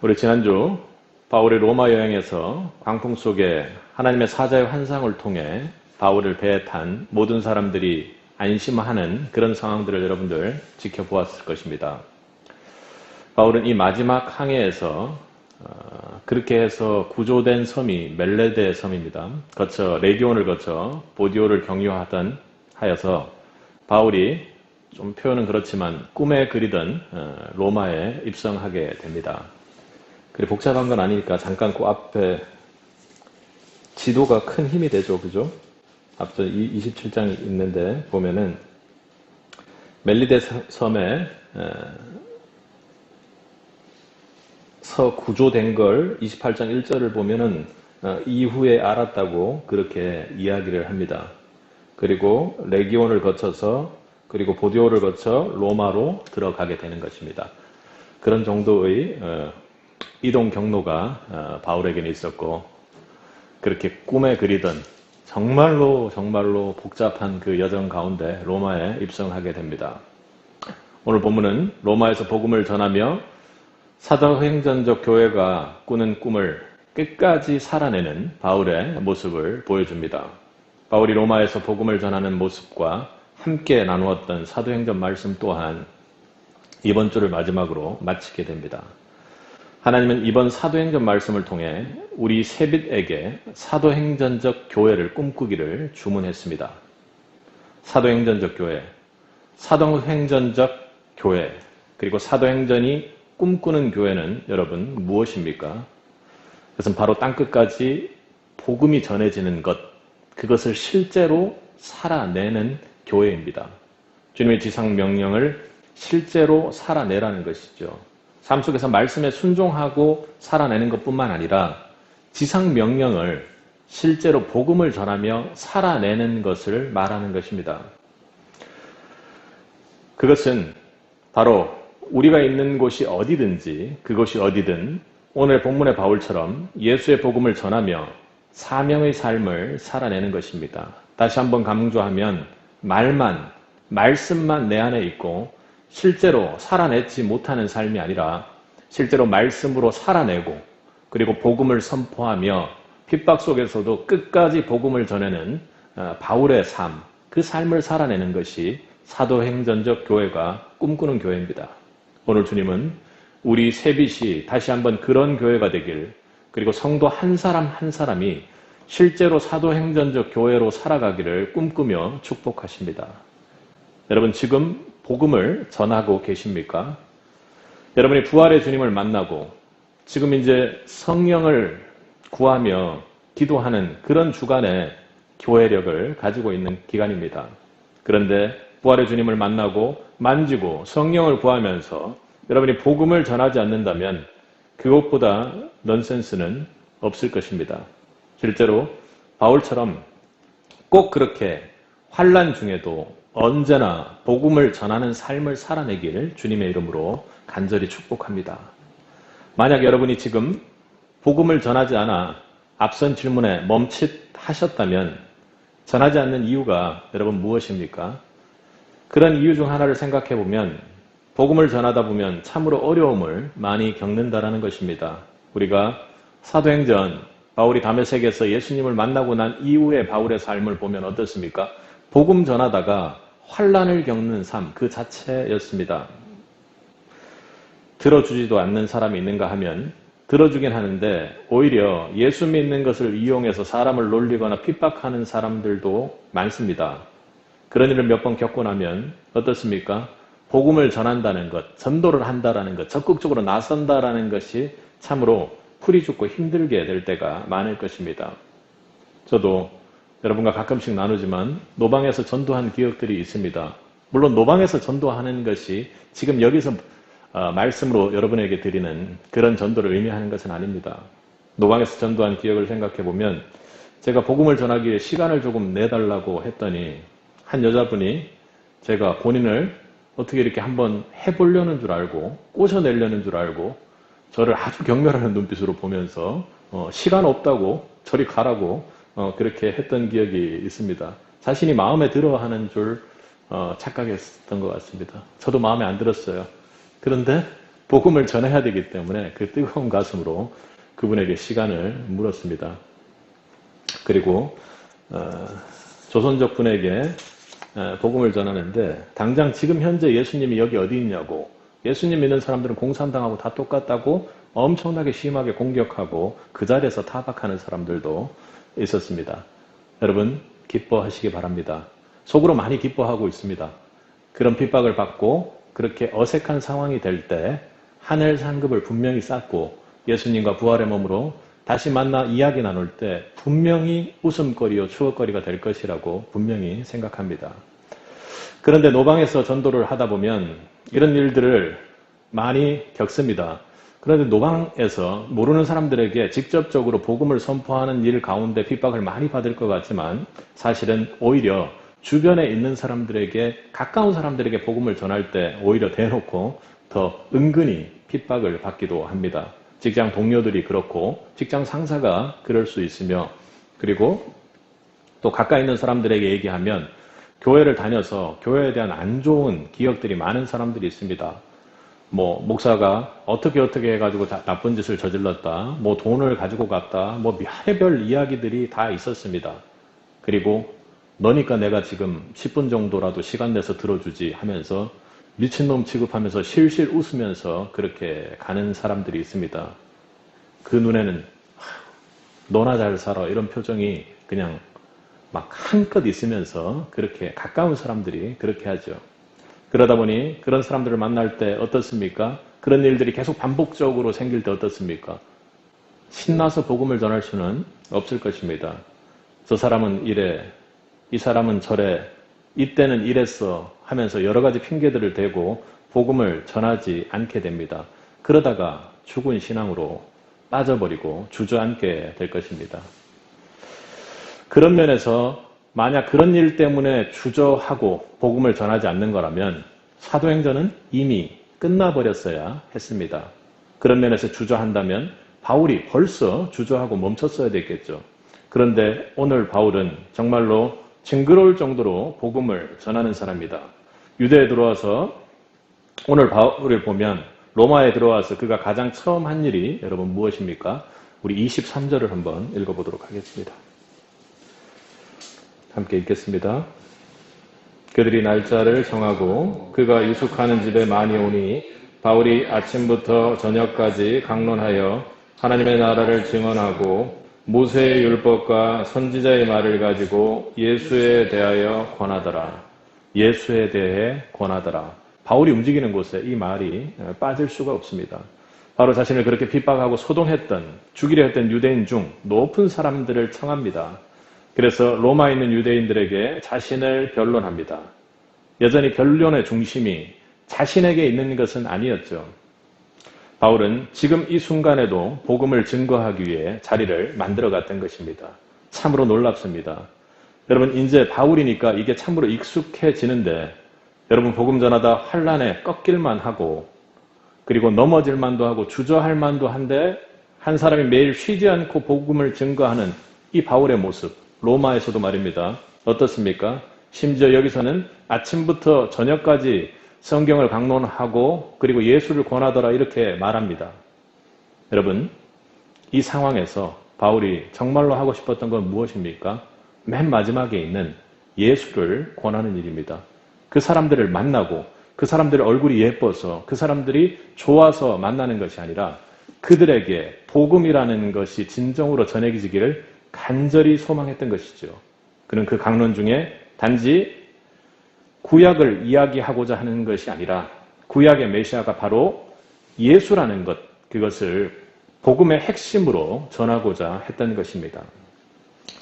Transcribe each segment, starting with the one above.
우리 지난주 바울의 로마 여행에서 광풍 속에 하나님의 사자의 환상을 통해 바울을 배에 탄 모든 사람들이 안심하는 그런 상황들을 여러분들 지켜보았을 것입니다. 바울은 이 마지막 항해에서 그렇게 해서 구조된 섬이 멜레데 섬입니다. 레기온을 거쳐 보디오를 경유하던 하여서 바울이 좀 표현은 그렇지만 꿈에 그리던 로마에 입성하게 됩니다. 그래 복잡한 건 아니니까 잠깐 그 앞에 지도가 큰 힘이 되죠. 그죠? 앞서 27장이 있는데 보면은 멜리데 섬에 구조된 걸 28장 1절을 보면은 이후에 알았다고 그렇게 이야기를 합니다. 그리고 레기온을 거쳐서 그리고 보디오를 거쳐 로마로 들어가게 되는 것입니다. 그런 정도의 이동 경로가 바울에게는 있었고 그렇게 꿈에 그리던 정말로 복잡한 그 여정 가운데 로마에 입성하게 됩니다. 오늘 본문은 로마에서 복음을 전하며 사도행전적 교회가 꾸는 꿈을 끝까지 살아내는 바울의 모습을 보여줍니다. 바울이 로마에서 복음을 전하는 모습과 함께 나누었던 사도행전 말씀 또한 이번 주를 마지막으로 마치게 됩니다. 하나님은 이번 사도행전 말씀을 통해 우리 세빛에게 사도행전적 교회를 꿈꾸기를 주문했습니다. 사도행전적 교회, 사도행전적 교회, 그리고 사도행전이 꿈꾸는 교회는 여러분 무엇입니까? 그것은 바로 땅끝까지 복음이 전해지는 것, 그것을 실제로 살아내는 교회입니다. 주님의 지상 명령을 실제로 살아내라는 것이죠. 삶 속에서 말씀에 순종하고 살아내는 것뿐만 아니라 지상 명령을 실제로 복음을 전하며 살아내는 것을 말하는 것입니다. 그것은 바로 우리가 있는 곳이 어디든지 그곳이 어디든 오늘 본문의 바울처럼 예수의 복음을 전하며 사명의 삶을 살아내는 것입니다. 다시 한번 강조하면 말씀만 내 안에 있고 실제로 살아내지 못하는 삶이 아니라 실제로 말씀으로 살아내고 그리고 복음을 선포하며 핍박 속에서도 끝까지 복음을 전하는 바울의 삶, 그 삶을 살아내는 것이 사도행전적 교회가 꿈꾸는 교회입니다. 오늘 주님은 우리 세빛이 다시 한번 그런 교회가 되길 그리고 성도 한 사람 한 사람이 실제로 사도행전적 교회로 살아가기를 꿈꾸며 축복하십니다. 여러분 지금 복음을 전하고 계십니까? 여러분이 부활의 주님을 만나고 지금 이제 성령을 구하며 기도하는 그런 주간의 교회력을 가지고 있는 기간입니다. 그런데 부활의 주님을 만나고 만지고 성령을 구하면서 여러분이 복음을 전하지 않는다면 그것보다 넌센스는 없을 것입니다. 실제로 바울처럼 꼭 그렇게 환난 중에도 언제나 복음을 전하는 삶을 살아내길 주님의 이름으로 간절히 축복합니다. 만약 여러분이 지금 복음을 전하지 않아 앞선 질문에 멈칫하셨다면 전하지 않는 이유가 여러분 무엇입니까? 그런 이유 중 하나를 생각해 보면 복음을 전하다 보면 참으로 어려움을 많이 겪는다라는 것입니다. 우리가 사도행전 바울이 다메섹에서 예수님을 만나고 난 이후의 바울의 삶을 보면 어떻습니까? 복음 전하다가 환난을 겪는 삶 그 자체였습니다. 들어주지도 않는 사람이 있는가 하면 들어주긴 하는데 오히려 예수 믿는 것을 이용해서 사람을 놀리거나 핍박하는 사람들도 많습니다. 그런 일을 몇 번 겪고 나면 어떻습니까? 복음을 전한다는 것, 전도를 한다라는 것, 적극적으로 나선다라는 것이 참으로 풀이 죽고 힘들게 될 때가 많을 것입니다. 저도 여러분과 가끔씩 나누지만 노방에서 전도한 기억들이 있습니다. 물론 노방에서 전도하는 것이 지금 여기서 말씀으로 여러분에게 드리는 그런 전도를 의미하는 것은 아닙니다. 노방에서 전도한 기억을 생각해 보면 제가 복음을 전하기 위해 시간을 조금 내달라고 했더니 한 여자분이 제가 본인을 어떻게 이렇게 한번 해보려는 줄 알고 꼬셔내려는 줄 알고 저를 아주 경멸하는 눈빛으로 보면서 시간 없다고 저리 가라고 그렇게 했던 기억이 있습니다. 자신이 마음에 들어하는 줄 착각했던 것 같습니다. 저도 마음에 안 들었어요. 그런데 복음을 전해야 되기 때문에 그 뜨거운 가슴으로 그분에게 시간을 물었습니다. 그리고 조선족 분에게 복음을 전하는데 당장 지금 현재 예수님이 여기 어디 있냐고, 예수님 믿는 사람들은 공산당하고 다 똑같다고 엄청나게 심하게 공격하고 그 자리에서 타박하는 사람들도 있었습니다. 여러분 기뻐하시기 바랍니다. 속으로 많이 기뻐하고 있습니다. 그런 핍박을 받고 그렇게 어색한 상황이 될 때 하늘 상급을 분명히 쌓고 예수님과 부활의 몸으로 다시 만나 이야기 나눌 때 분명히 웃음거리요 추억거리가 될 것이라고 분명히 생각합니다. 그런데 노방에서 전도를 하다 보면 이런 일들을 많이 겪습니다. 그런데 노방에서 모르는 사람들에게 직접적으로 복음을 선포하는 일 가운데 핍박을 많이 받을 것 같지만 사실은 오히려 주변에 있는 사람들에게, 가까운 사람들에게 복음을 전할 때 오히려 대놓고 더 은근히 핍박을 받기도 합니다. 직장 동료들이 그렇고 직장 상사가 그럴 수 있으며, 그리고 또 가까이 있는 사람들에게 얘기하면 교회를 다녀서 교회에 대한 안 좋은 기억들이 많은 사람들이 있습니다. 뭐 목사가 어떻게 해가지고 나쁜 짓을 저질렀다, 뭐 돈을 가지고 갔다, 뭐 별의별 이야기들이 다 있었습니다. 그리고 너니까 내가 지금 10분 정도라도 시간 내서 들어주지 하면서 미친놈 취급하면서 실실 웃으면서 그렇게 가는 사람들이 있습니다. 그 눈에는 너나 잘 살아 이런 표정이 그냥 막 한껏 있으면서 그렇게 가까운 사람들이 그렇게 하죠. 그러다 보니 그런 사람들을 만날 때 어떻습니까? 그런 일들이 계속 반복적으로 생길 때 어떻습니까? 신나서 복음을 전할 수는 없을 것입니다. 저 사람은 이래, 이 사람은 저래, 이때는 이랬어 하면서 여러 가지 핑계들을 대고 복음을 전하지 않게 됩니다. 그러다가 죽은 신앙으로 빠져버리고 주저앉게 될 것입니다. 그런 면에서 만약 그런 일 때문에 주저하고 복음을 전하지 않는 거라면 사도행전은 이미 끝나버렸어야 했습니다. 그런 면에서 주저한다면 바울이 벌써 주저하고 멈췄어야 됐겠죠. 그런데 오늘 바울은 정말로 징그러울 정도로 복음을 전하는 사람이다. 유대에 들어와서 오늘 바울을 보면 로마에 들어와서 그가 가장 처음 한 일이 여러분 무엇입니까? 우리 23절을 한번 읽어보도록 하겠습니다. 함께 읽겠습니다. 그들이 날짜를 정하고 그가 유숙하는 집에 많이 오니 바울이 아침부터 저녁까지 강론하여 하나님의 나라를 증언하고 모세의 율법과 선지자의 말을 가지고 예수에 대하여 권하더라. 예수에 대해 권하더라. 바울이 움직이는 곳에 이 말이 빠질 수가 없습니다. 바로 자신을 그렇게 핍박하고 소동했던, 죽이려 했던 유대인 중 높은 사람들을 청합니다. 그래서 로마에 있는 유대인들에게 자신을 변론합니다. 여전히 변론의 중심이 자신에게 있는 것은 아니었죠. 바울은 지금 이 순간에도 복음을 증거하기 위해 자리를 만들어갔던 것입니다. 참으로 놀랍습니다. 여러분 이제 바울이니까 이게 참으로 익숙해지는데 여러분 복음 전하다 환란에 꺾일만 하고 그리고 넘어질 만도 하고 주저할 만도 한데 한 사람이 매일 쉬지 않고 복음을 증거하는 이 바울의 모습, 로마에서도 말입니다. 어떻습니까? 심지어 여기서는 아침부터 저녁까지 성경을 강론하고 그리고 예수를 권하더라 이렇게 말합니다. 여러분 이 상황에서 바울이 정말로 하고 싶었던 건 무엇입니까? 맨 마지막에 있는 예수를 권하는 일입니다. 그 사람들을 만나고 그 사람들의 얼굴이 예뻐서 그 사람들이 좋아서 만나는 것이 아니라 그들에게 복음이라는 것이 진정으로 전해지기를 간절히 소망했던 것이죠. 그는 그 강론 중에 단지 구약을 이야기하고자 하는 것이 아니라 구약의 메시아가 바로 예수라는 것, 그것을 복음의 핵심으로 전하고자 했던 것입니다.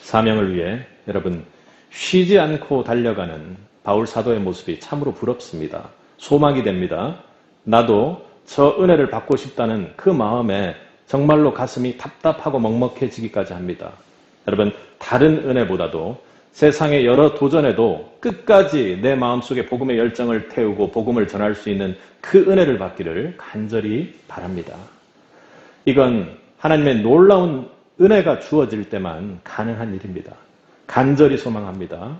사명을 위해 여러분 쉬지 않고 달려가는 바울 사도의 모습이 참으로 부럽습니다. 소망이 됩니다. 나도 저 은혜를 받고 싶다는 그 마음에 정말로 가슴이 답답하고 먹먹해지기까지 합니다. 여러분 다른 은혜보다도 세상의 여러 도전에도 끝까지 내 마음속에 복음의 열정을 태우고 복음을 전할 수 있는 그 은혜를 받기를 간절히 바랍니다. 이건 하나님의 놀라운 은혜가 주어질 때만 가능한 일입니다. 간절히 소망합니다.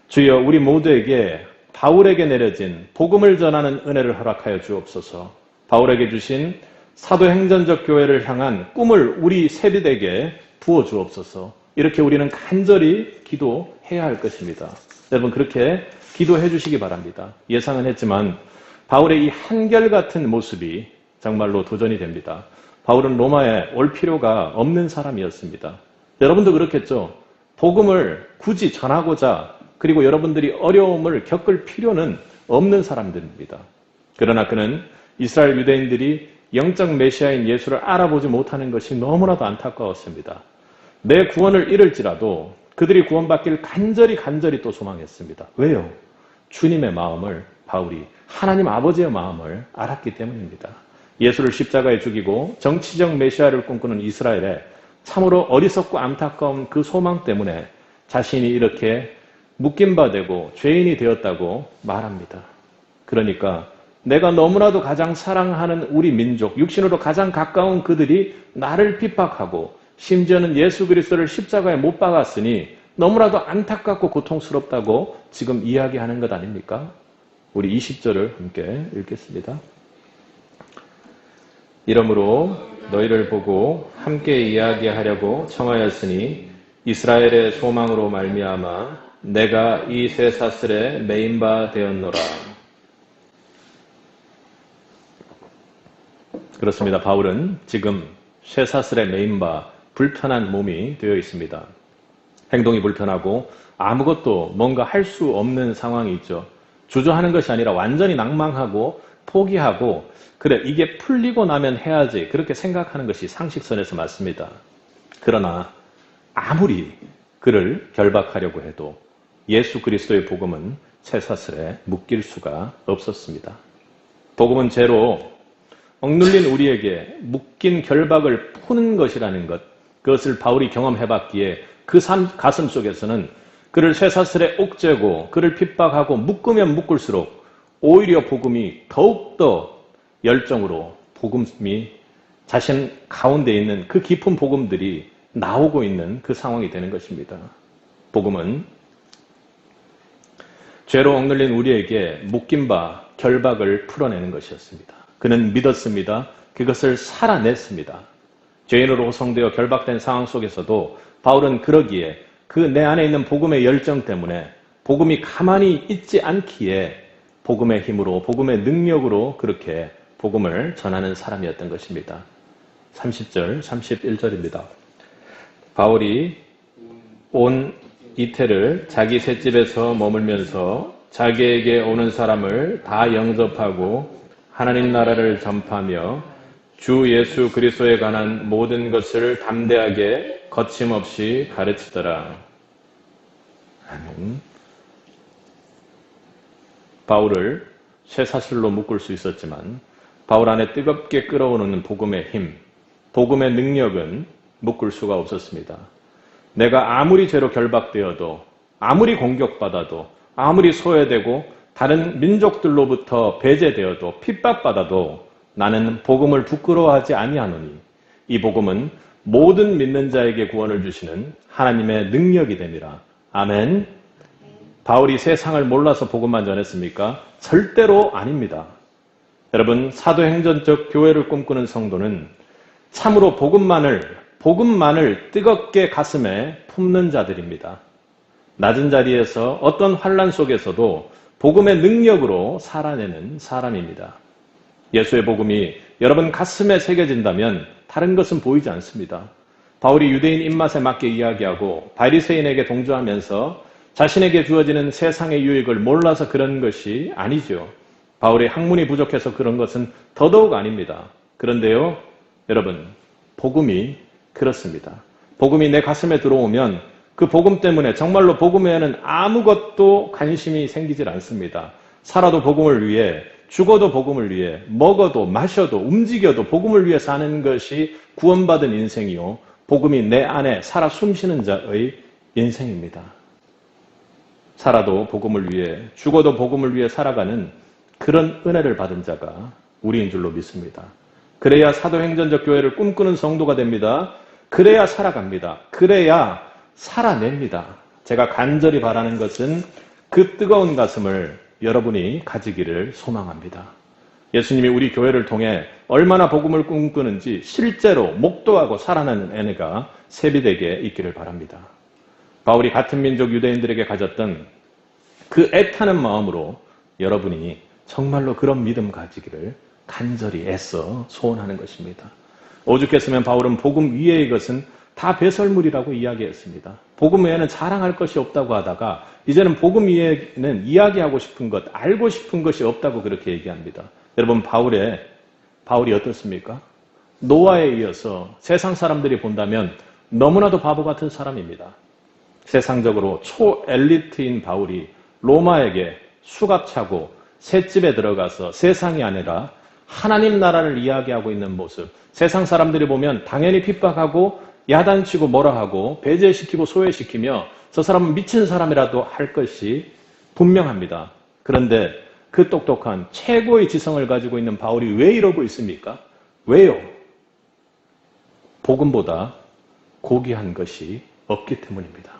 주여 우리 모두에게 바울에게 내려진 복음을 전하는 은혜를 허락하여 주옵소서. 바울에게 주신 사도행전적 교회를 향한 꿈을 우리 세대에게 부어주옵소서. 이렇게 우리는 간절히 기도해야 할 것입니다. 여러분 그렇게 기도해 주시기 바랍니다. 예상은 했지만 바울의 이 한결같은 모습이 정말로 도전이 됩니다. 바울은 로마에 올 필요가 없는 사람이었습니다. 여러분도 그렇겠죠? 복음을 굳이 전하고자 그리고 여러분들이 어려움을 겪을 필요는 없는 사람들입니다. 그러나 그는 이스라엘 유대인들이 영적 메시아인 예수를 알아보지 못하는 것이 너무나도 안타까웠습니다. 내 구원을 잃을지라도 그들이 구원받기를 간절히 또 소망했습니다. 왜요? 주님의 마음을 바울이 하나님 아버지의 마음을 알았기 때문입니다. 예수를 십자가에 죽이고 정치적 메시아를 꿈꾸는 이스라엘에 참으로 어리석고 안타까운 그 소망 때문에 자신이 이렇게 묶임바 되고 죄인이 되었다고 말합니다. 그러니까 내가 너무나도 가장 사랑하는 우리 민족, 육신으로 가장 가까운 그들이 나를 핍박하고 심지어는 예수 그리스도를 십자가에 못 박았으니 너무나도 안타깝고 고통스럽다고 지금 이야기하는 것 아닙니까? 우리 20절을 함께 읽겠습니다. 이러므로 너희를 보고 함께 이야기하려고 청하였으니 이스라엘의 소망으로 말미암아 내가 이 쇠사슬에 매인 바 되었노라. 그렇습니다. 바울은 지금 쇠사슬에 매인 바 불편한 몸이 되어 있습니다. 행동이 불편하고 아무것도 뭔가 할 수 없는 상황이 있죠. 주저하는 것이 아니라 완전히 낭망하고 포기하고 그래 이게 풀리고 나면 해야지 그렇게 생각하는 것이 상식선에서 맞습니다. 그러나 아무리 그를 결박하려고 해도 예수 그리스도의 복음은 쇠사슬에 묶일 수가 없었습니다. 복음은 죄로 억눌린 우리에게 묶인 결박을 푸는 것이라는 것, 그것을 바울이 경험해봤기에 그 가슴 속에서는 그를 쇠사슬에 옥죄고 그를 핍박하고 묶으면 묶을수록 오히려 복음이 더욱더 열정으로 복음이 자신 가운데 있는 그 깊은 복음들이 나오고 있는 그 상황이 되는 것입니다. 복음은 죄로 억눌린 우리에게 묶인 바 결박을 풀어내는 것이었습니다. 그는 믿었습니다. 그것을 살아냈습니다. 죄인으로 호송되어 결박된 상황 속에서도 바울은 그러기에 그 내 안에 있는 복음의 열정 때문에 복음이 가만히 있지 않기에 복음의 힘으로 복음의 능력으로 그렇게 복음을 전하는 사람이었던 것입니다. 30절, 31절입니다. 바울이 온 이태를 자기 셋집에서 머물면서 자기에게 오는 사람을 다 영접하고 하나님 나라를 전파하며 주 예수 그리스도에 관한 모든 것을 담대하게 거침없이 가르치더라. 아멘. 바울을 쇠사슬로 묶을 수 있었지만 바울 안에 뜨겁게 끓어오르는 복음의 힘, 복음의 능력은 묶을 수가 없었습니다. 내가 아무리 죄로 결박되어도 아무리 공격받아도 아무리 소외되고 다른 민족들로부터 배제되어도 핍박받아도 나는 복음을 부끄러워하지 아니하노니 이 복음은 모든 믿는 자에게 구원을 주시는 하나님의 능력이 됨이라. 아멘. 바울이 세상을 몰라서 복음만 전했습니까? 절대로 아닙니다. 여러분, 사도행전적 교회를 꿈꾸는 성도는 참으로 복음만을 뜨겁게 가슴에 품는 자들입니다. 낮은 자리에서 어떤 환난 속에서도 복음의 능력으로 살아내는 사람입니다. 예수의 복음이 여러분 가슴에 새겨진다면 다른 것은 보이지 않습니다. 바울이 유대인 입맛에 맞게 이야기하고 바리새인에게 동조하면서 자신에게 주어지는 세상의 유익을 몰라서 그런 것이 아니죠. 바울의 학문이 부족해서 그런 것은 더더욱 아닙니다. 그런데요, 여러분, 복음이 그렇습니다. 복음이 내 가슴에 들어오면 그 복음 때문에 정말로 복음에는 아무것도 관심이 생기질 않습니다. 살아도 복음을 위해, 죽어도 복음을 위해, 먹어도 마셔도 움직여도 복음을 위해 사는 것이 구원받은 인생이요, 복음이 내 안에 살아 숨쉬는 자의 인생입니다. 살아도 복음을 위해, 죽어도 복음을 위해 살아가는 그런 은혜를 받은 자가 우리인 줄로 믿습니다. 그래야 사도행전적 교회를 꿈꾸는 성도가 됩니다. 그래야 살아갑니다. 그래야 살아냅니다. 제가 간절히 바라는 것은 그 뜨거운 가슴을 여러분이 가지기를 소망합니다. 예수님이 우리 교회를 통해 얼마나 복음을 꿈꾸는지 실제로 목도하고 살아나는 은혜가 세비되게 있기를 바랍니다. 바울이 같은 민족 유대인들에게 가졌던 그 애타는 마음으로 여러분이 정말로 그런 믿음 가지기를 간절히 애써 소원하는 것입니다. 오죽했으면 바울은 복음 위의 것은 다 배설물이라고 이야기했습니다. 복음 외에는 자랑할 것이 없다고 하다가 이제는 복음 위에는 이야기하고 싶은 것, 알고 싶은 것이 없다고 그렇게 얘기합니다. 여러분, 바울이 어떻습니까? 노아에 이어서 세상 사람들이 본다면 너무나도 바보 같은 사람입니다. 세상적으로 초엘리트인 바울이 로마에게 수갑차고 셋집에 들어가서 세상이 아니라 하나님 나라를 이야기하고 있는 모습, 세상 사람들이 보면 당연히 핍박하고 야단치고 뭐라 하고 배제시키고 소외시키며 저 사람은 미친 사람이라도 할 것이 분명합니다. 그런데 그 똑똑한 최고의 지성을 가지고 있는 바울이 왜 이러고 있습니까? 왜요? 복음보다 고귀한 것이 없기 때문입니다.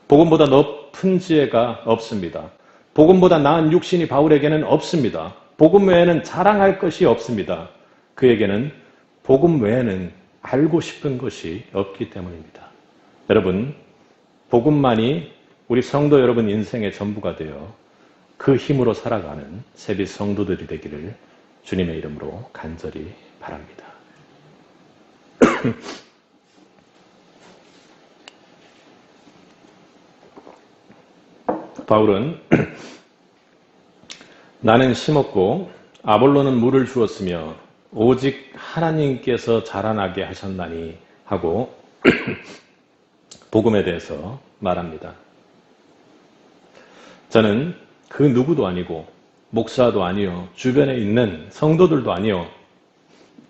복음보다 높은 지혜가 없습니다. 복음보다 나은 육신이 바울에게는 없습니다. 복음 외에는 자랑할 것이 없습니다. 그에게는 복음 외에는 알고 싶은 것이 없기 때문입니다. 여러분, 복음만이 우리 성도 여러분 인생의 전부가 되어 그 힘으로 살아가는 세비 성도들이 되기를 주님의 이름으로 간절히 바랍니다. 바울은 나는 심었고 아볼로는 물을 주었으며 오직 하나님께서 자라나게 하셨나니 하고 복음에 대해서 말합니다. 저는 그 누구도 아니고 목사도 아니요 주변에 있는 성도들도 아니요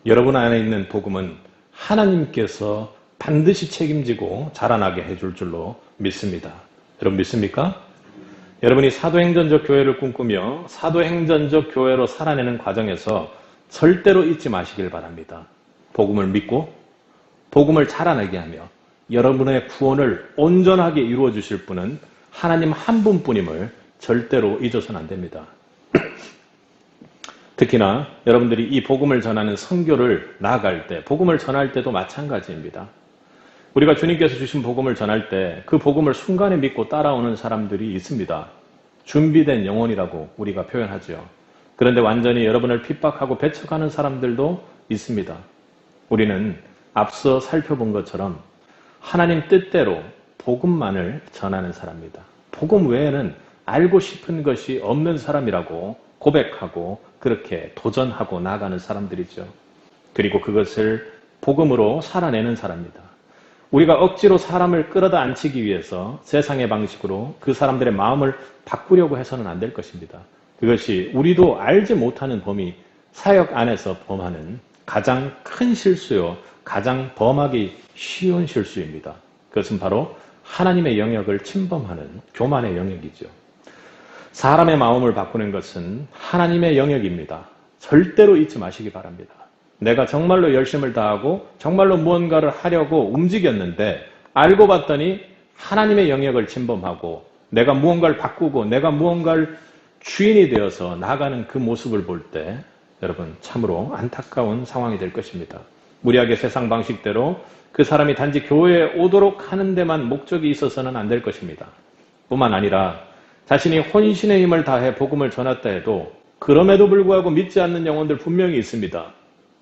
여러분 안에 있는 복음은 하나님께서 반드시 책임지고 자라나게 해줄 줄로 믿습니다. 여러분 믿습니까? 여러분이 사도행전적 교회를 꿈꾸며 사도행전적 교회로 살아내는 과정에서 절대로 잊지 마시길 바랍니다. 복음을 믿고 복음을 자라나게 하며 여러분의 구원을 온전하게 이루어 주실 분은 하나님 한 분뿐임을 절대로 잊어서는 안 됩니다. 특히나 여러분들이 이 복음을 전하는 선교를 나아갈 때, 복음을 전할 때도 마찬가지입니다. 우리가 주님께서 주신 복음을 전할 때 그 복음을 순간에 믿고 따라오는 사람들이 있습니다. 준비된 영혼이라고 우리가 표현하죠. 그런데 완전히 여러분을 핍박하고 배척하는 사람들도 있습니다. 우리는 앞서 살펴본 것처럼 하나님 뜻대로 복음만을 전하는 사람입니다. 복음 외에는 알고 싶은 것이 없는 사람이라고 고백하고 그렇게 도전하고 나아가는 사람들이죠. 그리고 그것을 복음으로 살아내는 사람입니다. 우리가 억지로 사람을 끌어다 앉히기 위해서 세상의 방식으로 그 사람들의 마음을 바꾸려고 해서는 안 될 것입니다. 그것이 우리도 알지 못하는 범위, 사역 안에서 범하는 가장 큰 실수요, 가장 범하기 쉬운 실수입니다. 그것은 바로 하나님의 영역을 침범하는 교만의 영역이죠. 사람의 마음을 바꾸는 것은 하나님의 영역입니다. 절대로 잊지 마시기 바랍니다. 내가 정말로 열심을 다하고 정말로 무언가를 하려고 움직였는데 알고 봤더니 하나님의 영역을 침범하고 내가 무언가를 바꾸고 내가 무언가를 주인이 되어서 나아가는 그 모습을 볼 때 여러분 참으로 안타까운 상황이 될 것입니다. 무리하게 세상 방식대로 그 사람이 단지 교회에 오도록 하는 데만 목적이 있어서는 안 될 것입니다. 뿐만 아니라 자신이 혼신의 힘을 다해 복음을 전했다 해도 그럼에도 불구하고 믿지 않는 영혼들 분명히 있습니다.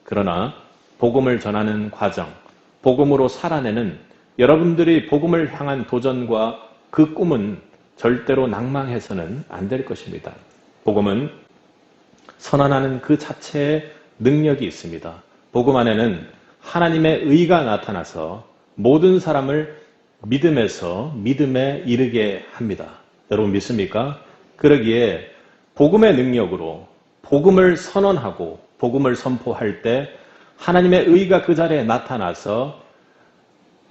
그러나 복음을 전하는 과정, 복음으로 살아내는 여러분들이 복음을 향한 도전과 그 꿈은 절대로 낭망해서는 안 될 것입니다. 복음은 선언하는 그 자체의 능력이 있습니다. 복음 안에는 하나님의 의가 나타나서 모든 사람을 믿음에서 믿음에 이르게 합니다. 여러분 믿습니까? 그러기에 복음의 능력으로 복음을 선언하고 복음을 선포할 때 하나님의 의가 그 자리에 나타나서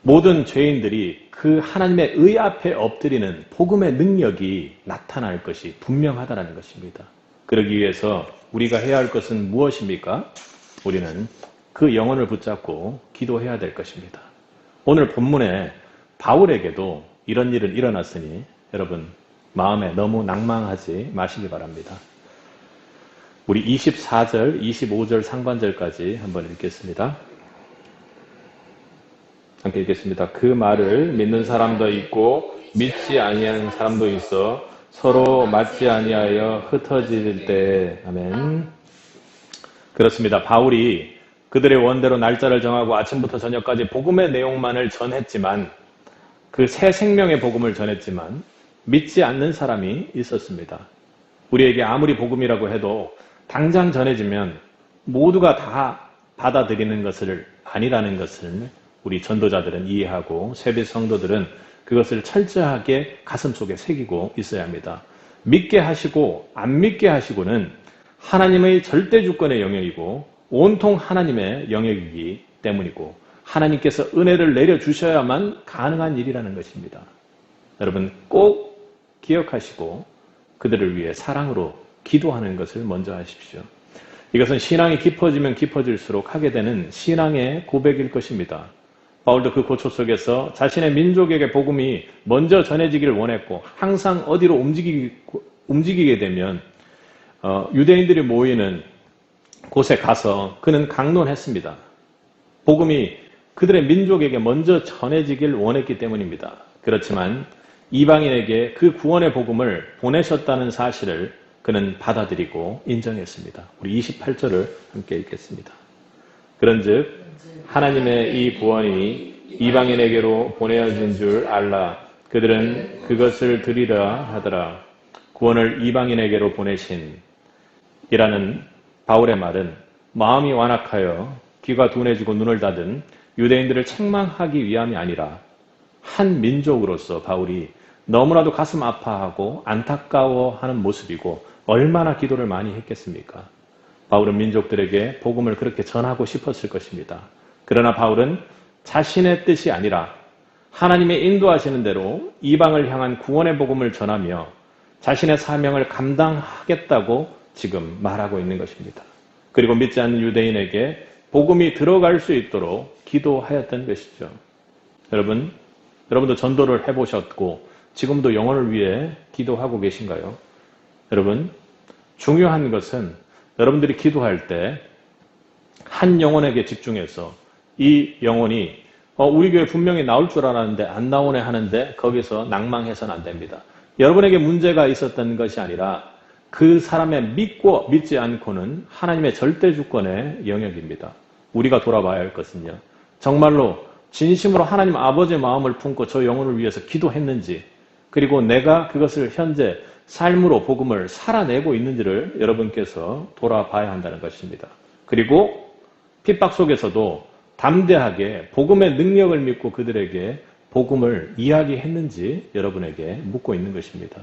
모든 죄인들이 그 하나님의 의 앞에 엎드리는 복음의 능력이 나타날 것이 분명하다는 것입니다. 그러기 위해서 우리가 해야 할 것은 무엇입니까? 우리는 그 영혼을 붙잡고 기도해야 될 것입니다. 오늘 본문에 바울에게도 이런 일은 일어났으니 여러분 마음에 너무 낭망하지 마시기 바랍니다. 우리 24절, 25절 상반절까지 한번 읽겠습니다. 함께 읽겠습니다. 그 말을 믿는 사람도 있고 믿지 아니하는 사람도 있어 서로 맞지 아니하여 흩어질 때. 아멘. 그렇습니다. 바울이 그들의 원대로 날짜를 정하고 아침부터 저녁까지 복음의 내용만을 전했지만, 그 새 생명의 복음을 전했지만 믿지 않는 사람이 있었습니다. 우리에게 아무리 복음이라고 해도 당장 전해지면 모두가 다 받아들이는 것을 아니라는 것을 우리 전도자들은 이해하고 세배 성도들은 그것을 철저하게 가슴속에 새기고 있어야 합니다. 믿게 하시고 안 믿게 하시고는 하나님의 절대 주권의 영역이고 온통 하나님의 영역이기 때문이고 하나님께서 은혜를 내려주셔야만 가능한 일이라는 것입니다. 여러분 꼭 기억하시고 그들을 위해 사랑으로 기도하는 것을 먼저 하십시오. 이것은 신앙이 깊어지면 깊어질수록 하게 되는 신앙의 고백일 것입니다. 바울도 그 고초 속에서 자신의 민족에게 복음이 먼저 전해지기를 원했고 항상 어디로 움직이게 되면 유대인들이 모이는 곳에 가서 그는 강론했습니다. 복음이 그들의 민족에게 먼저 전해지길 원했기 때문입니다. 그렇지만 이방인에게 그 구원의 복음을 보내셨다는 사실을 그는 받아들이고 인정했습니다. 우리 28절을 함께 읽겠습니다. 그런즉 하나님의 이 구원이 이방인에게로 보내어진 줄 알라. 그들은 그것을 드리라 하더라. 구원을 이방인에게로 보내신 이라는 바울의 말은 마음이 완악하여 귀가 둔해지고 눈을 닫은 유대인들을 책망하기 위함이 아니라 한 민족으로서 바울이 너무나도 가슴 아파하고 안타까워하는 모습이고 얼마나 기도를 많이 했겠습니까? 바울은 민족들에게 복음을 그렇게 전하고 싶었을 것입니다. 그러나 바울은 자신의 뜻이 아니라 하나님의 인도하시는 대로 이방을 향한 구원의 복음을 전하며 자신의 사명을 감당하겠다고 지금 말하고 있는 것입니다. 그리고 믿지 않는 유대인에게 복음이 들어갈 수 있도록 기도하였던 것이죠. 여러분도 전도를 해보셨고 지금도 영혼을 위해 기도하고 계신가요? 여러분, 중요한 것은 여러분들이 기도할 때 한 영혼에게 집중해서 이 영혼이 우리 교회 분명히 나올 줄 알았는데 안 나오네 하는데 거기서 낭망해서는 안 됩니다. 여러분에게 문제가 있었던 것이 아니라 그 사람의 믿고 믿지 않고는 하나님의 절대 주권의 영역입니다. 우리가 돌아봐야 할 것은요, 정말로 진심으로 하나님 아버지의 마음을 품고 저 영혼을 위해서 기도했는지, 그리고 내가 그것을 현재 삶으로 복음을 살아내고 있는지를 여러분께서 돌아봐야 한다는 것입니다. 그리고 핍박 속에서도 담대하게 복음의 능력을 믿고 그들에게 복음을 이야기했는지 여러분에게 묻고 있는 것입니다.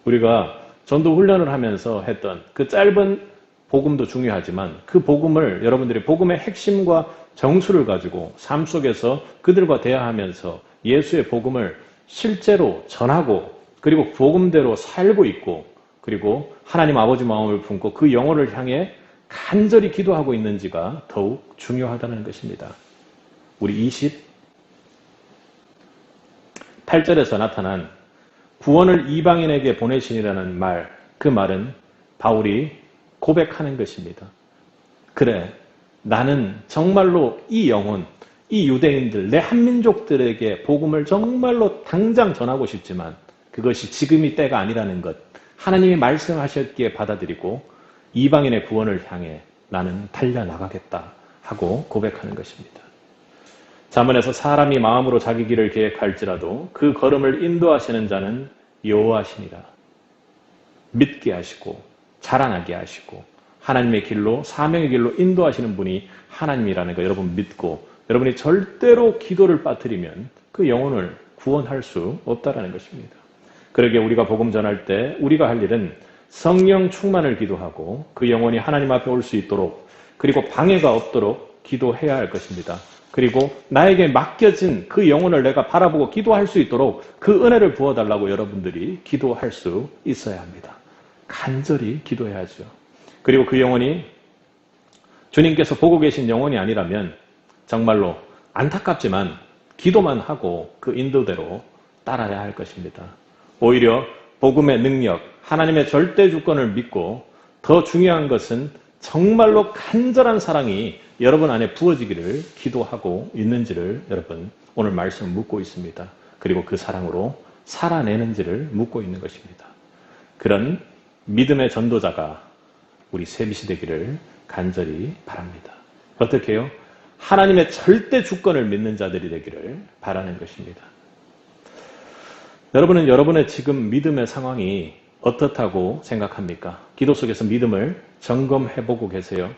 우리가 전도 훈련을 하면서 했던 그 짧은 복음도 중요하지만 그 복음을 여러분들이 복음의 핵심과 정수를 가지고 삶 속에서 그들과 대화하면서 예수의 복음을 실제로 전하고 그리고 복음대로 살고 있고 그리고 하나님 아버지 마음을 품고 그 영혼을 향해 간절히 기도하고 있는지가 더욱 중요하다는 것입니다. 우리 28절에서 나타난 구원을 이방인에게 보내시니라는 말, 그 말은 바울이 고백하는 것입니다. 그래, 나는 정말로 이 영혼, 이 유대인들, 내 한민족들에게 복음을 정말로 당장 전하고 싶지만 그것이 지금이 때가 아니라는 것, 하나님이 말씀하셨기에 받아들이고 이방인의 구원을 향해 나는 달려나가겠다 하고 고백하는 것입니다. 잠언에서 사람이 마음으로 자기 길을 계획할지라도 그 걸음을 인도하시는 자는 여호와시니라. 믿게 하시고 자라나게 하시고 하나님의 길로, 사명의 길로 인도하시는 분이 하나님이라는 거 여러분 믿고 여러분이 절대로 기도를 빠뜨리면 그 영혼을 구원할 수 없다라는 것입니다. 그러기에 우리가 복음 전할 때 우리가 할 일은 성령 충만을 기도하고 그 영혼이 하나님 앞에 올 수 있도록, 그리고 방해가 없도록 기도해야 할 것입니다. 그리고 나에게 맡겨진 그 영혼을 내가 바라보고 기도할 수 있도록 그 은혜를 부어달라고 여러분들이 기도할 수 있어야 합니다. 간절히 기도해야죠. 그리고 그 영혼이 주님께서 보고 계신 영혼이 아니라면 정말로 안타깝지만 기도만 하고 그 인도대로 따라야 할 것입니다. 오히려 복음의 능력, 하나님의 절대 주권을 믿고 더 중요한 것은 정말로 간절한 사랑이 여러분 안에 부어지기를 기도하고 있는지를 여러분 오늘 말씀 묻고 있습니다. 그리고 그 사랑으로 살아내는지를 묻고 있는 것입니다. 그런 믿음의 전도자가 우리 세빛이 되기를 간절히 바랍니다. 어떻게 해요? 하나님의 절대 주권을 믿는 자들이 되기를 바라는 것입니다. 여러분은 여러분의 지금 믿음의 상황이 어떻다고 생각합니까? 기도 속에서 믿음을 점검해보고 계세요?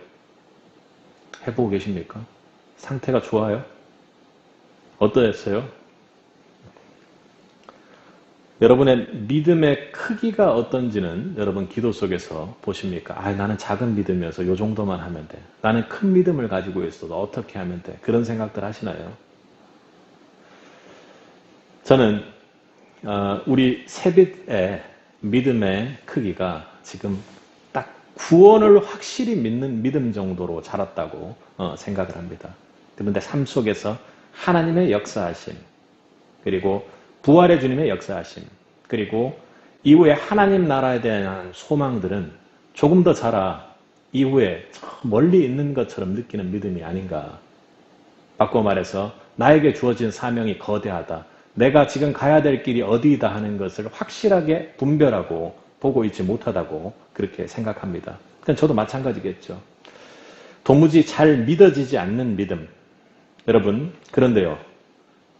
해보고 계십니까? 상태가 좋아요? 어떠했어요? 여러분의 믿음의 크기가 어떤지는 여러분 기도 속에서 보십니까? 나는 작은 믿음이어서 이 정도만 하면 돼. 나는 큰 믿음을 가지고 있어도 어떻게 하면 돼? 그런 생각들 하시나요? 저는 우리 세빛의 믿음의 크기가 지금 딱 구원을 확실히 믿는 믿음 정도로 자랐다고 생각을 합니다. 그런데 삶 속에서 하나님의 역사하심, 그리고 부활의 주님의 역사하심, 그리고 이후에 하나님 나라에 대한 소망들은 조금 더 자라 이후에 저 멀리 있는 것처럼 느끼는 믿음이 아닌가. 바꿔 말해서 나에게 주어진 사명이 거대하다. 내가 지금 가야 될 길이 어디이다 하는 것을 확실하게 분별하고 보고 있지 못하다고 그렇게 생각합니다. 그건 저도 마찬가지겠죠. 도무지 잘 믿어지지 않는 믿음. 여러분, 그런데요.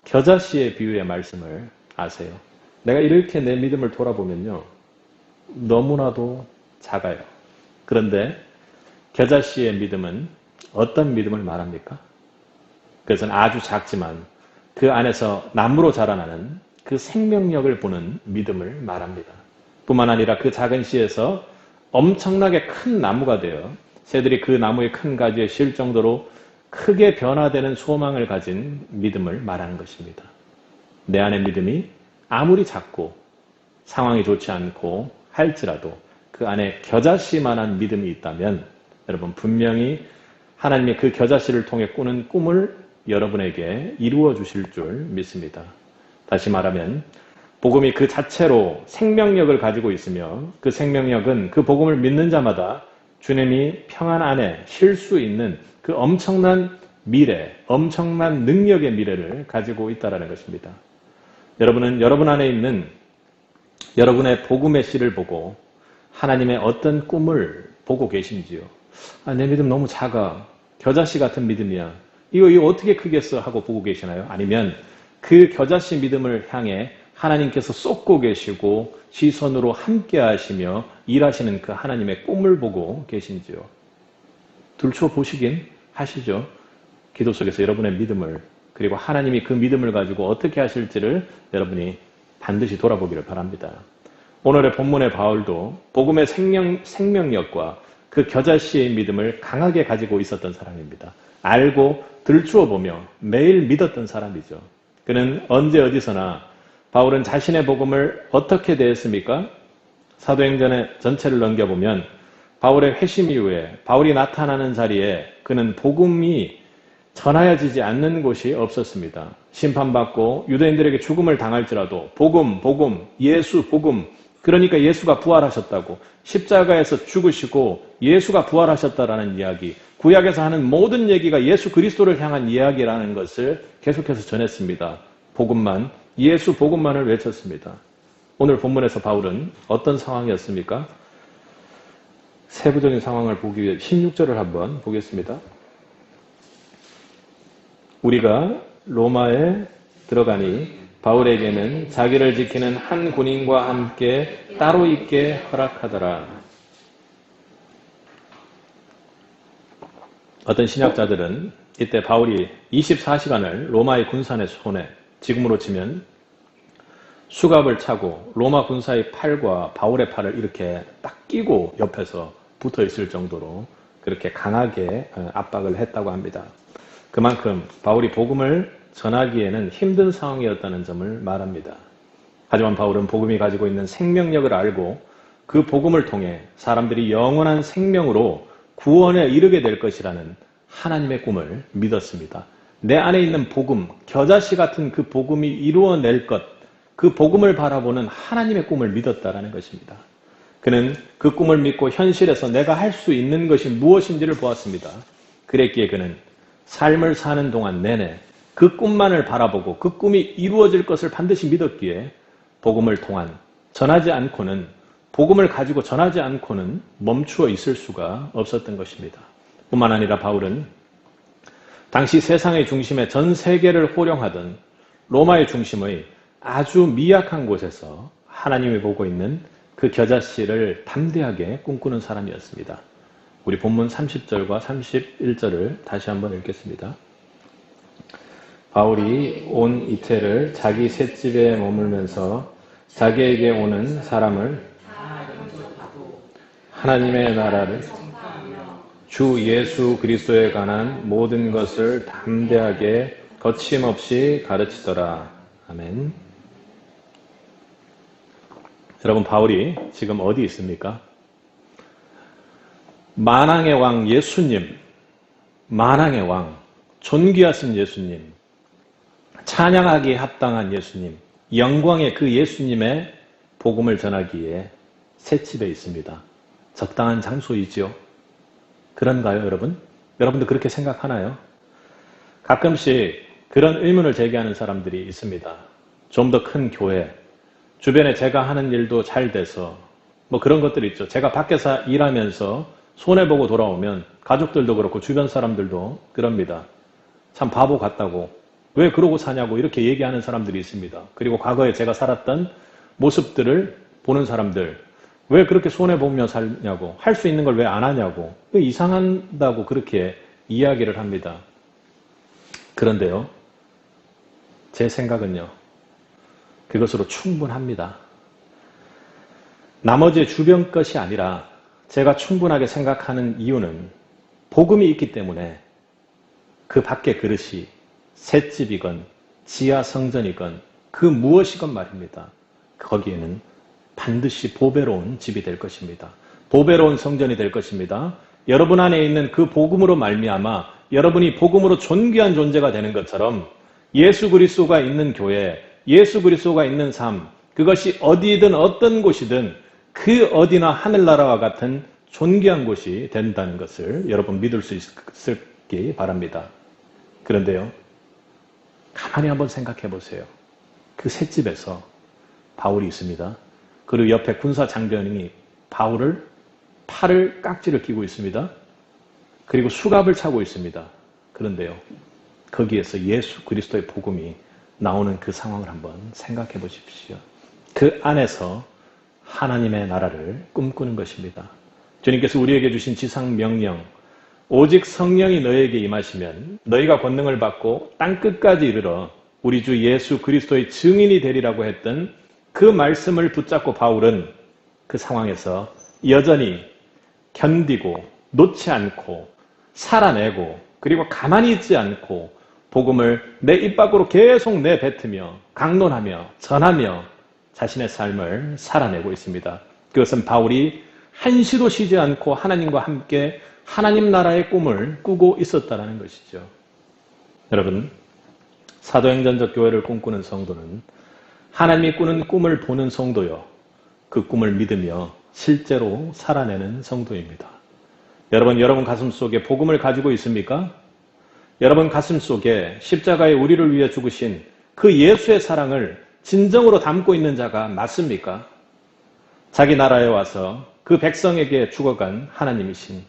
겨자씨의 비유의 말씀을 아세요? 내가 이렇게 내 믿음을 돌아보면요. 너무나도 작아요. 그런데 겨자씨의 믿음은 어떤 믿음을 말합니까? 그것은 아주 작지만 그 안에서 나무로 자라나는 그 생명력을 보는 믿음을 말합니다. 뿐만 아니라 그 작은 씨에서 엄청나게 큰 나무가 되어 새들이 그 나무의 큰 가지에 실 정도로 크게 변화되는 소망을 가진 믿음을 말하는 것입니다. 내 안의 믿음이 아무리 작고 상황이 좋지 않고 할지라도 그 안에 겨자씨만한 믿음이 있다면 여러분 분명히 하나님의 그 겨자씨를 통해 꾸는 꿈을 여러분에게 이루어 주실 줄 믿습니다. 다시 말하면 복음이 그 자체로 생명력을 가지고 있으며 그 생명력은 그 복음을 믿는 자마다 주님이 평안 안에 쉴 수 있는 그 엄청난 미래, 엄청난 능력의 미래를 가지고 있다는 것입니다. 여러분은 여러분 안에 있는 여러분의 복음의 씨를 보고 하나님의 어떤 꿈을 보고 계신지요? 내 믿음 너무 작아. 겨자씨 같은 믿음이야. 이거 어떻게 크겠어? 하고 보고 계시나요? 아니면 그 겨자씨 믿음을 향해 하나님께서 쏟고 계시고 시선으로 함께 하시며 일하시는 그 하나님의 꿈을 보고 계신지요? 들춰보시긴 하시죠. 기도 속에서 여러분의 믿음을, 그리고 하나님이 그 믿음을 가지고 어떻게 하실지를 여러분이 반드시 돌아보기를 바랍니다. 오늘의 본문의 바울도 복음의 생명력과 그 겨자씨의 믿음을 강하게 가지고 있었던 사람입니다. 알고 들추어 보며 매일 믿었던 사람이죠. 그는 언제 어디서나 바울은 자신의 복음을 어떻게 대했습니까? 사도행전의 전체를 넘겨보면 바울의 회심 이후에 바울이 나타나는 자리에 그는 복음이 전하여지지 않는 곳이 없었습니다. 심판받고 유대인들에게 죽음을 당할지라도 복음, 예수 복음, 그러니까 예수가 부활하셨다고, 십자가에서 죽으시고 예수가 부활하셨다라는 이야기, 구약에서 하는 모든 얘기가 예수 그리스도를 향한 이야기라는 것을 계속해서 전했습니다. 복음만, 예수 복음만을 외쳤습니다. 오늘 본문에서 바울은 어떤 상황이었습니까? 세부적인 상황을 보기 위해 16절을 한번 보겠습니다. 우리가 로마에 들어가니 바울에게는 자기를 지키는 한 군인과 함께 따로 있게 허락하더라. 어떤 신학자들은 이때 바울이 24시간을 로마의 군사의 손에, 지금으로 치면 수갑을 차고 로마 군사의 팔과 바울의 팔을 이렇게 딱 끼고 옆에서 붙어 있을 정도로 그렇게 강하게 압박을 했다고 합니다. 그만큼 바울이 복음을 전하기에는 힘든 상황이었다는 점을 말합니다. 하지만 바울은 복음이 가지고 있는 생명력을 알고 그 복음을 통해 사람들이 영원한 생명으로 구원에 이르게 될 것이라는 하나님의 꿈을 믿었습니다. 내 안에 있는 복음, 겨자씨 같은 그 복음이 이루어낼 것, 그 복음을 바라보는 하나님의 꿈을 믿었다라는 것입니다. 그는 그 꿈을 믿고 현실에서 내가 할 수 있는 것이 무엇인지를 보았습니다. 그랬기에 그는 삶을 사는 동안 내내 그 꿈만을 바라보고 그 꿈이 이루어질 것을 반드시 믿었기에 복음을 통한 전하지 않고는 복음을 가지고 전하지 않고는 멈추어 있을 수가 없었던 것입니다. 뿐만 아니라 바울은 당시 세상의 중심에 전 세계를 호령하던 로마의 중심의 아주 미약한 곳에서 하나님이 보고 있는 그 겨자씨를 담대하게 꿈꾸는 사람이었습니다. 우리 본문 30절과 31절을 다시 한번 읽겠습니다. 바울이 온 이태를 자기 셋집에 머물면서 자기에게 오는 사람을 하나님의 나라를 주 예수 그리스도에 관한 모든 것을 담대하게 거침없이 가르치더라. 아멘. 여러분, 바울이 지금 어디 있습니까? 만왕의 왕 예수님, 만왕의 왕, 존귀하신 예수님, 찬양하기에 합당한 예수님, 영광의 그 예수님의 복음을 전하기에 셋집에 있습니다. 적당한 장소이지요. 그런가요, 여러분? 여러분도 그렇게 생각하나요? 가끔씩 그런 의문을 제기하는 사람들이 있습니다. 좀 더 큰 교회, 주변에 제가 하는 일도 잘 돼서 뭐 그런 것들이 있죠. 제가 밖에서 일하면서 손해보고 돌아오면 가족들도 그렇고 주변 사람들도 그럽니다. 참 바보 같다고, 왜 그러고 사냐고 이렇게 얘기하는 사람들이 있습니다. 그리고 과거에 제가 살았던 모습들을 보는 사람들, 왜 그렇게 손해보며 살냐고, 할 수 있는 걸 왜 안 하냐고, 이상한다고 그렇게 이야기를 합니다. 그런데요, 제 생각은요, 그것으로 충분합니다. 나머지 주변 것이 아니라 제가 충분하게 생각하는 이유는 복음이 있기 때문에 그 밖의 그릇이 셋집이건 지하 성전이건 그 무엇이건 말입니다. 거기에는 반드시 보배로운 집이 될 것입니다. 보배로운 성전이 될 것입니다. 여러분 안에 있는 그 복음으로 말미암아 여러분이 복음으로 존귀한 존재가 되는 것처럼 예수 그리스도가 있는 교회, 예수 그리스도가 있는 삶, 그것이 어디든 어떤 곳이든 그 어디나 하늘나라와 같은 존귀한 곳이 된다는 것을 여러분 믿을 수 있기 바랍니다. 그런데요, 가만히 한번 생각해 보세요. 그 셋집에서 바울이 있습니다. 그리고 옆에 군사 장병이 바울을 팔을 깍지를 끼고 있습니다. 그리고 수갑을 차고 있습니다. 그런데요, 거기에서 예수 그리스도의 복음이 나오는 그 상황을 한번 생각해 보십시오. 그 안에서 하나님의 나라를 꿈꾸는 것입니다. 주님께서 우리에게 주신 지상 명령, 오직 성령이 너희에게 임하시면 너희가 권능을 받고 땅끝까지 이르러 우리 주 예수 그리스도의 증인이 되리라고 했던 그 말씀을 붙잡고 바울은 그 상황에서 여전히 견디고 놓지 않고 살아내고 그리고 가만히 있지 않고 복음을 내 입 밖으로 계속 내뱉으며 강론하며 전하며 자신의 삶을 살아내고 있습니다. 그것은 바울이 한시도 쉬지 않고 하나님과 함께 하나님 나라의 꿈을 꾸고 있었다는 것이죠. 여러분, 사도행전적 교회를 꿈꾸는 성도는 하나님이 꾸는 꿈을 보는 성도요, 그 꿈을 믿으며 실제로 살아내는 성도입니다. 여러분 가슴 속에 복음을 가지고 있습니까? 여러분 가슴 속에 십자가에 우리를 위해 죽으신 그 예수의 사랑을 진정으로 담고 있는 자가 맞습니까? 자기 나라에 와서 그 백성에게 죽어간 하나님이신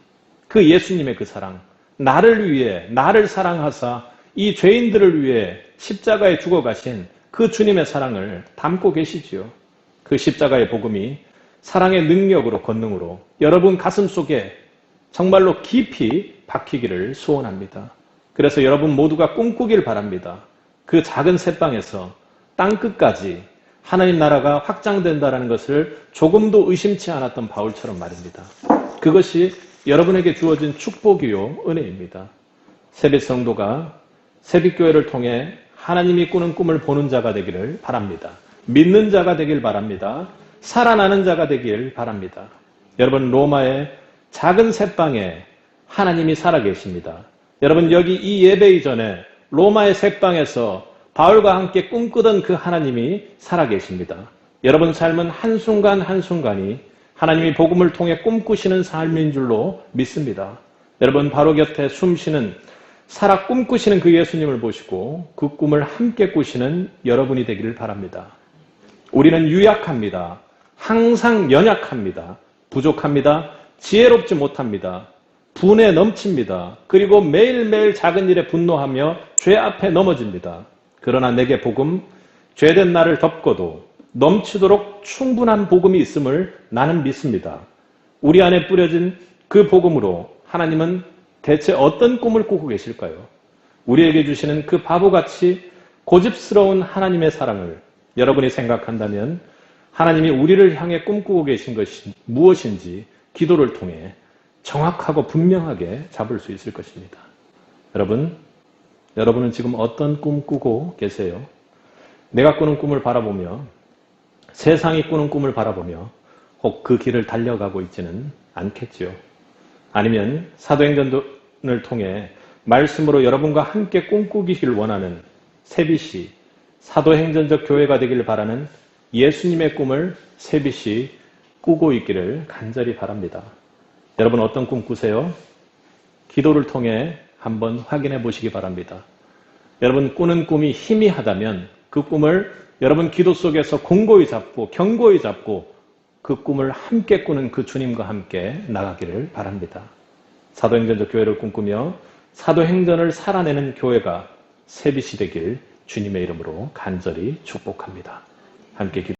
그 예수님의 그 사랑, 나를 위해, 나를 사랑하사 이 죄인들을 위해 십자가에 죽어가신 그 주님의 사랑을 담고 계시지요. 그 십자가의 복음이 사랑의 능력으로, 권능으로 여러분 가슴 속에 정말로 깊이 박히기를 소원합니다. 그래서 여러분 모두가 꿈꾸길 바랍니다. 그 작은 새방에서 땅끝까지 하나님 나라가 확장된다는 것을 조금도 의심치 않았던 바울처럼 말입니다. 그것이 여러분에게 주어진 축복이요 은혜입니다. 새빛 성도가 새빛교회를 통해 하나님이 꾸는 꿈을 보는 자가 되기를 바랍니다. 믿는 자가 되길 바랍니다. 살아나는 자가 되길 바랍니다. 여러분, 로마의 작은 새방에 하나님이 살아계십니다. 여러분, 여기 이 예배 이전에 로마의 새방에서 바울과 함께 꿈꾸던 그 하나님이 살아계십니다. 여러분 삶은 한순간 한순간이 하나님이 복음을 통해 꿈꾸시는 삶인 줄로 믿습니다. 여러분 바로 곁에 숨쉬는 살아 꿈꾸시는 그 예수님을 보시고 그 꿈을 함께 꾸시는 여러분이 되기를 바랍니다. 우리는 유약합니다. 항상 연약합니다. 부족합니다. 지혜롭지 못합니다. 분에 넘칩니다. 그리고 매일매일 작은 일에 분노하며 죄 앞에 넘어집니다. 그러나 내게 복음, 죄된 나를 덮고도 넘치도록 충분한 복음이 있음을 나는 믿습니다. 우리 안에 뿌려진 그 복음으로 하나님은 대체 어떤 꿈을 꾸고 계실까요? 우리에게 주시는 그 바보같이 고집스러운 하나님의 사랑을 여러분이 생각한다면 하나님이 우리를 향해 꿈꾸고 계신 것이 무엇인지 기도를 통해 정확하고 분명하게 잡을 수 있을 것입니다. 여러분은 지금 어떤 꿈 꾸고 계세요? 내가 꾸는 꿈을 바라보며 세상이 꾸는 꿈을 바라보며 혹 그 길을 달려가고 있지는 않겠지요. 아니면 사도행전을 통해 말씀으로 여러분과 함께 꿈꾸기를 원하는 세비씨, 사도행전적 교회가 되기를 바라는 예수님의 꿈을 세비씨 꾸고 있기를 간절히 바랍니다. 여러분 어떤 꿈 꾸세요? 기도를 통해 한번 확인해 보시기 바랍니다. 여러분 꾸는 꿈이 희미하다면 그 꿈을 여러분 기도 속에서 공고히 잡고 견고히 잡고 그 꿈을 함께 꾸는 그 주님과 함께 나가기를 바랍니다. 사도행전적 교회를 꿈꾸며 사도행전을 살아내는 교회가 세빛이 되길 주님의 이름으로 간절히 축복합니다. 함께 기도